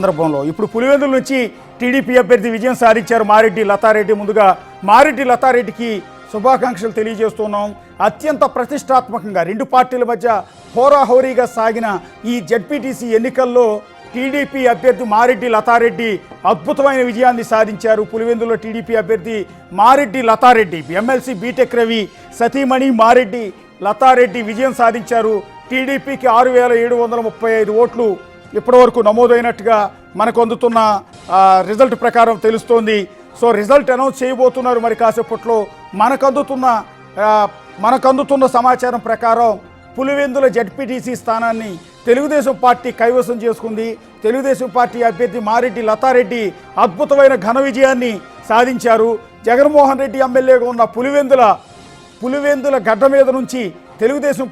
సందర్భంలో ఇప్పుడు పులివెందుల నుంచి టీడీపీ అభ్యర్థి విజయం సాధించారు మారెడ్డి లతారెడ్డి. ముందుగా మారెడ్డి లతారెడ్డికి శుభాకాంక్షలు తెలియజేస్తున్నాం. అత్యంత ప్రతిష్టాత్మకంగా రెండు పార్టీల మధ్య హోరాహోరీగా సాగిన ఈ జెడ్పీటీసీ ఎన్నికల్లో టీడీపీ అభ్యర్థి మారెడ్డి లతారెడ్డి అద్భుతమైన విజయాన్ని సాధించారు. పులివెందులో టీడీపీ అభ్యర్థి మారెడ్డి లతారెడ్డి ఎమ్మెల్సీ బీటెక్ రవి సతీమణి మారెడ్డి లతారెడ్డి విజయం సాధించారు. టీడీపీకి 6,735 ఓట్లు ఇప్పటివరకు నమోదైనట్టుగా మనకు అందుతున్న రిజల్ట్ ప్రకారం తెలుస్తోంది. సో రిజల్ట్ అనౌన్స్ చేయబోతున్నారు మరి కాసేపట్లో. మనకందుతున్న సమాచారం ప్రకారం పులివెందుల జెడ్పీటీసీ స్థానాన్ని తెలుగుదేశం పార్టీ కైవసం చేసుకుంది. తెలుగుదేశం పార్టీ అభ్యర్థి మారెడ్డి లతారెడ్డి అద్భుతమైన ఘన విజయాన్ని సాధించారు. జగన్మోహన్ రెడ్డి ఎమ్మెల్యేగా ఉన్న పులివెందుల గడ్డ మీద నుంచి తెలుగుదేశం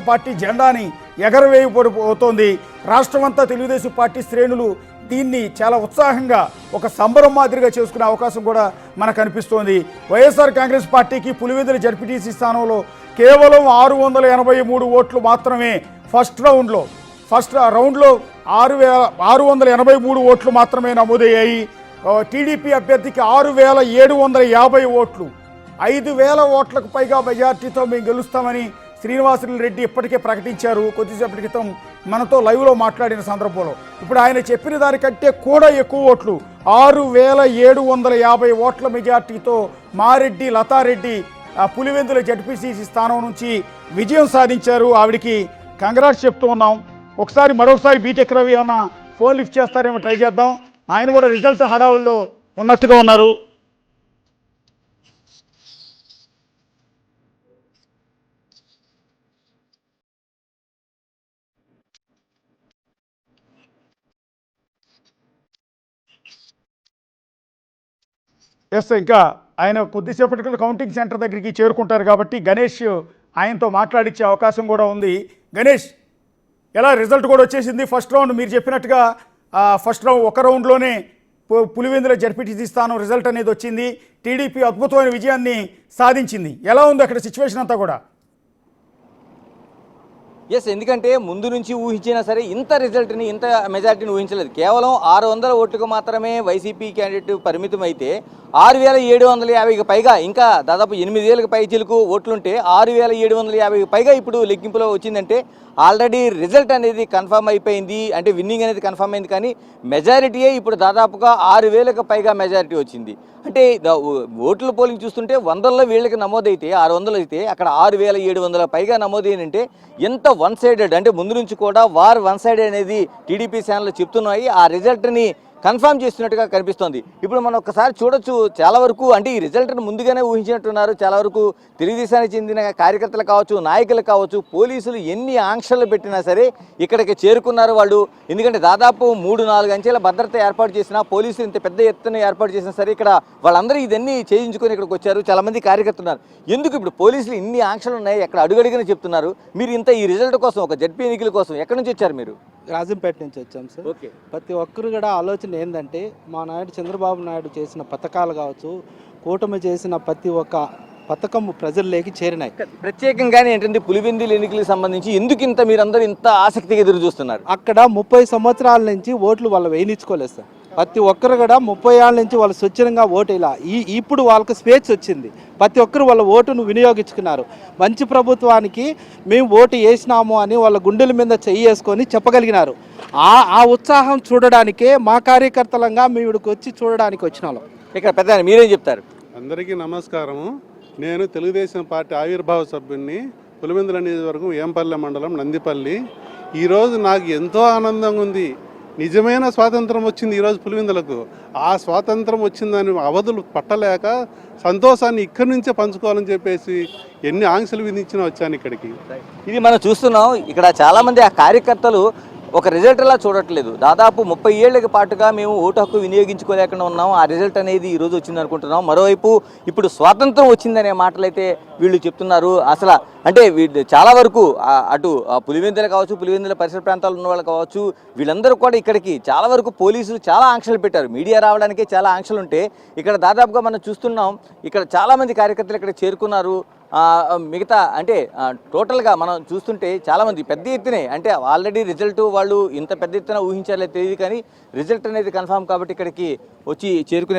పార్టీ జెండాని ఎగరవేయబోతోంది. రాష్ట్రమంతా తెలుగుదేశం పార్టీ శ్రేణులు దీన్ని చాలా ఉత్సాహంగా ఒక సంబరం మాదిరిగా చేసుకునే అవకాశం కూడా మనకు కనిపిస్తోంది. వైఎస్ఆర్ కాంగ్రెస్ పార్టీకి పులివెందుల జడ్పీటీసీ స్థానంలో కేవలం 683 ఓట్లు మాత్రమే ఫస్ట్ రౌండ్లో 683 ఓట్లు మాత్రమే నమోదయ్యాయి. టీడీపీ అభ్యర్థికి 6,750 ఓట్లు, 5,000 ఓట్లకు పైగా మెజార్టీతో మేము గెలుస్తామని శ్రీనివాసరెడ్డి ఇప్పటికే ప్రకటించారు. కొద్దిసేపటి క్రితం మనతో లైవ్లో మాట్లాడిన సందర్భంలో ఇప్పుడు ఆయన చెప్పిన దానికంటే కూడా ఎక్కువ ఓట్లు 6,750 ఓట్ల మెజార్టీతో మారెడ్డి లతారెడ్డి పులివెందుల జడ్పీటీసీ స్థానం నుంచి విజయం సాధించారు. ఆవిడికి కంగ్రాట్స్ చెప్తూ ఉన్నాం. మరొకసారి బీటెక్ రవి అన్న ఫోన్ లిఫ్ట్ చేస్తారేమో ట్రై చేద్దాం. ఆయన కూడా రిజల్ట్ హడావుల్లో ఉన్నట్టుగా ఉన్నారు. ఇంకా ఆయన కొద్దిసేపటి క్రితం కౌంటింగ్ సెంటర్ దగ్గరికి చేరుకుంటారు కాబట్టి గణేష్ ఆయనతో మాట్లాడించే అవకాశం కూడా ఉంది. గణేష్, ఎలా రిజల్ట్ కూడా వచ్చేసింది? ఫస్ట్ రౌండ్ మీరు చెప్పినట్టుగా ఒక రౌండ్లోనే పులివెందుల జడ్పీటీసీ స్థానం రిజల్ట్ అనేది వచ్చింది. టీడీపీ అద్భుతమైన విజయాన్ని సాధించింది. ఎలా ఉంది అక్కడ సిచ్యువేషన్ అంతా కూడా? ఎందుకంటే ముందు నుంచి ఊహించినా సరే ఇంత రిజల్ట్ని, ఇంత మెజార్టీని ఊహించలేదు. కేవలం 600 ఓట్లకు మాత్రమే వైసీపీ క్యాండిడేట్ పరిమితం అయితే 6,750కి పైగా, ఇంకా దాదాపు 8,000కి పైచిలకు ఓట్లుంటే 6,750కి పైగా ఇప్పుడు లెక్కింపులో వచ్చిందంటే ఆల్రెడీ రిజల్ట్ అనేది కన్ఫర్మ్ అయిపోయింది. అంటే విన్నింగ్ అనేది కన్ఫర్మ్ అయింది. కానీ మెజారిటీయే ఇప్పుడు దాదాపుగా 6,000కి పైగా మెజారిటీ వచ్చింది. అంటే ఓట్ల పోలింగ్ చూస్తుంటే 100లో వీళ్ళకి నమోదైతే 600 అయితే అక్కడ 6,700 పైగా నమోదైనంటే ఎంత వన్ సైడెడ్, అంటే ముందు నుంచి కూడా వన్ సైడెడ్ అనేది టీడీపీ ఛానల్ చెప్తున్నాయి. ఆ రిజల్ట్ని కన్ఫర్మ్ చేస్తున్నట్టుగా కనిపిస్తోంది. ఇప్పుడు మనం ఒకసారి చూడొచ్చు, చాలా వరకు అంటే ఈ రిజల్ట్ని ముందుగానే ఊహించినట్టున్నారు. చాలా వరకు తెలుగుదేశానికి చెందిన కార్యకర్తలు కావచ్చు, నాయకులు కావచ్చు, పోలీసులు ఎన్ని ఆంక్షలు పెట్టినా సరే ఇక్కడికి చేరుకున్నారు వాళ్ళు. ఎందుకంటే దాదాపు 3-4 అంచెల భద్రత ఏర్పాటు చేసినా, పోలీసులు ఇంత పెద్ద ఎత్తున ఏర్పాటు చేసినా సరే ఇక్కడ వాళ్ళందరూ ఇదన్నీ చేయించుకొని ఇక్కడికి వచ్చారు. చాలామంది కార్యకర్తలు ఉన్నారు. ఎందుకు ఇప్పుడు పోలీసులు ఇన్ని ఆంక్షలు ఉన్నాయి, ఎక్కడ అడుగడిగిన చెప్తున్నారు. మీరు ఇంత ఈ రిజల్ట్ కోసం, ఒక జడ్పీ ఎన్నికల కోసం ఎక్కడి నుంచి వచ్చారు మీరు? రాజంపేట నుంచి వచ్చాం సార్. ఓకే. ప్రతి ఒక్కరు కూడా ఆలోచన ఏంటంటే మా నాయుడు చంద్రబాబు నాయుడు చేసిన పథకాలు కావచ్చు, కూటమి చేసిన ప్రతి ఒక్క పథకం ప్రజల్లోకి చేరినాయి. ప్రత్యేకంగానే ఏంటంటే పులివెందుల ఎన్నికలకు సంబంధించి ఎందుకు ఇంత మీరందరూ ఇంత ఆసక్తిగా ఎదురు చూస్తున్నారు? అక్కడ 30 సంవత్సరాల నుంచి ఓట్లు వాళ్ళు వేయించుకోలేదు సార్. ప్రతి ఒక్కరు కూడా 30 ఏళ్ళ నుంచి వాళ్ళు స్వచ్ఛంగా ఓటు ఇలా ఇప్పుడు వాళ్ళకి స్వేచ్ఛ వచ్చింది. ప్రతి ఒక్కరు వాళ్ళ ఓటును వినియోగించుకున్నారు. మంచి ప్రభుత్వానికి మేము ఓటు వేసినాము అని వాళ్ళ గుండెల మీద చెయ్యేసుకొని చెప్పగలిగినారు. ఆ ఉత్సాహం చూడడానికే మా కార్యకర్తలంగా మేము ఇక్కడికి వచ్చి చూడడానికి వచ్చిన వాళ్ళం. ఇక్కడ పెద్ద మీరేం చెప్తారు? అందరికీ నమస్కారము. నేను తెలుగుదేశం పార్టీ ఆవిర్భావ సభ్యుడిని, పులివెందుల నియోజకవర్గం ఏంపల్లె మండలం నందిపల్లి. ఈరోజు నాకు ఎంతో ఆనందంగా ఉంది. నిజమైన స్వాతంత్రం వచ్చింది ఈరోజు పులివెందులకు. ఆ స్వాతంత్రం వచ్చిందని అవధులు పట్టలేక సంతోషాన్ని ఇక్కడి నుంచే పంచుకోవాలని చెప్పేసి ఎన్ని ఆంక్షలు విధించినా వచ్చాను ఇక్కడికి. ఇది మనం చూస్తున్నాం. ఇక్కడ చాలామంది ఆ కార్యకర్తలు ఒక రిజల్ట్ అలా చూడట్లేదు. దాదాపు 30 ఏళ్ల పాటుగా మేము ఓటు హక్కు వినియోగించుకోలేకుండా ఉన్నాం. ఆ రిజల్ట్ అనేది ఈరోజు వచ్చింది అనుకుంటున్నాం. మరోవైపు ఇప్పుడు స్వాతంత్రం వచ్చిందనే మాటలైతే వీళ్ళు చెప్తున్నారు. అసలు అంటే వీళ్ళు చాలా వరకు అటు పులివెందులు కావచ్చు, పులివెందుల పరిసర ప్రాంతాల్లో ఉన్న వాళ్ళు కావచ్చు, వీళ్ళందరూ కూడా ఇక్కడికి చాలా వరకు పోలీసులు చాలా ఆంక్షలు పెట్టారు. మీడియా రావడానికే చాలా ఆంక్షలు ఉంటే ఇక్కడ దాదాపుగా మనం చూస్తున్నాం. ఇక్కడ చాలామంది కార్యకర్తలు ఇక్కడ చేరుకున్నారు. మిగతా అంటే టోటల్గా మనం చూస్తుంటే చాలామంది పెద్ద ఎత్తునే అంటే ఆల్రెడీ రిజల్ట్ వాళ్ళు ఇంత పెద్ద ఎత్తున ఊహించారో తెలియదు కానీ రిజల్ట్ అనేది కన్ఫామ్ కాబట్టి ఇక్కడికి వచ్చి చేరుకునే